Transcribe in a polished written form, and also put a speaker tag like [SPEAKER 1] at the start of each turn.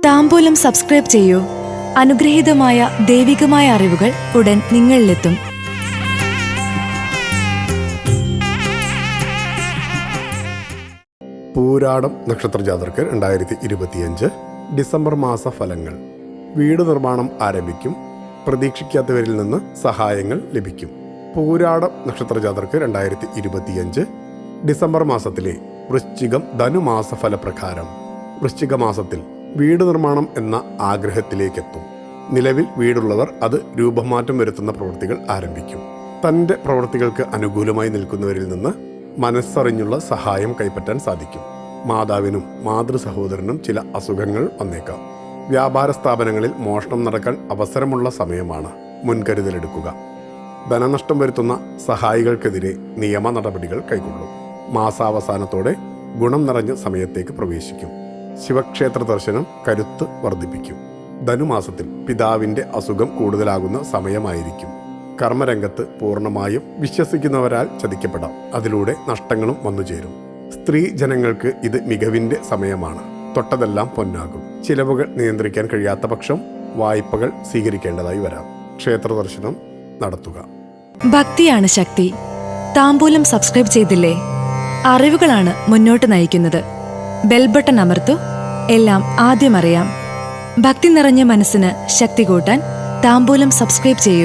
[SPEAKER 1] താംബൂലം subscribe ചെയ്യൂ. അനുഗ്രഹീതമായ ദൈവികമായ അറിവുകൾ ഉടൻ നിങ്ങളിലെത്തും.
[SPEAKER 2] പൂരാടം നക്ഷത്രജാതർക്ക് 2025 ഡിസംബർ മാസ ഫലങ്ങൾ. വീട് നിർമ്മാണം ആരംഭിക്കും. പ്രതീക്ഷിക്കാത്തവരിൽ നിന്ന് സഹായങ്ങൾ ലഭിക്കും. പൂരാടം നക്ഷത്രജാതർക്ക് 2025 ഡിസംബർ മാസത്തിലെ വൃശ്ചികം ധനുമാസ ഫലപ്രകാരം വൃശ്ചിക മാസത്തിൽ വീട് നിർമ്മാണം എന്ന ആഗ്രഹത്തിലേക്കെത്തും. നിലവിൽ വീടുള്ളവർ അത് രൂപമാറ്റം വരുത്തുന്ന പ്രവൃത്തികൾ ആരംഭിക്കും. തൻ്റെ പ്രവൃത്തികൾക്ക് അനുകൂലമായി നിൽക്കുന്നവരിൽ നിന്ന് മനസ്സറിഞ്ഞുള്ള സഹായം കൈപ്പറ്റാൻ സാധിക്കും. മാതാവിനും മാതൃ സഹോദരനും ചില അസുഖങ്ങൾ വന്നേക്കാം. വ്യാപാര സ്ഥാപനങ്ങളിൽ മോഷണം നടക്കാൻ അവസരമുള്ള സമയമാണ്. മുൻകരുതലെടുക്കുക. ധനനഷ്ടം വരുത്തുന്ന സഹായികൾക്കെതിരെ നിയമ നടപടികൾ കൈക്കൊള്ളും. മാസാവസാനത്തോടെ ഗുണം നിറഞ്ഞ സമയത്തേക്ക് പ്രവേശിക്കും. ശിവക്ഷേത്ര ദർശനം കരുത്ത് വർദ്ധിപ്പിക്കും. ധനുമാസത്തിൽ പിതാവിൻ്റെ അസുഖം കൂടുതലാകുന്ന സമയമായിരിക്കും. കർമ്മരംഗത്ത് പൂർണ്ണമായും വിശ്വസിക്കുന്നവരാൽ ചതിക്കപ്പെടാം. അതിലൂടെ നഷ്ടങ്ങളും വന്നുചേരും. സ്ത്രീ ജനങ്ങൾക്ക് ഇത് മികവിൻ്റെ സമയമാണ്. തൊട്ടതെല്ലാം പൊന്നാകും. ചിലവുകൾ നിയന്ത്രിക്കാൻ കഴിയാത്ത പക്ഷം വായ്പകൾ സ്വീകരിക്കേണ്ടതായി വരാം. ക്ഷേത്ര ദർശനം നടത്തുക.
[SPEAKER 1] ഭക്തിയാണ് ശക്തി. താംബൂലം സബ്സ്ക്രൈബ് ചെയ്തില്ലേ? അറിവുകളാണ് മുന്നോട്ട് നയിക്കുന്നത്. ബെൽ ബട്ടൺ അമർത്തു. എല്ലാം ആദ്യം അറിയാം. ഭക്തി നിറഞ്ഞ മനസ്സിന് ശക്തി കൂട്ടാൻ താംബൂലം സബ്സ്ക്രൈബ് ചെയ്യൂ.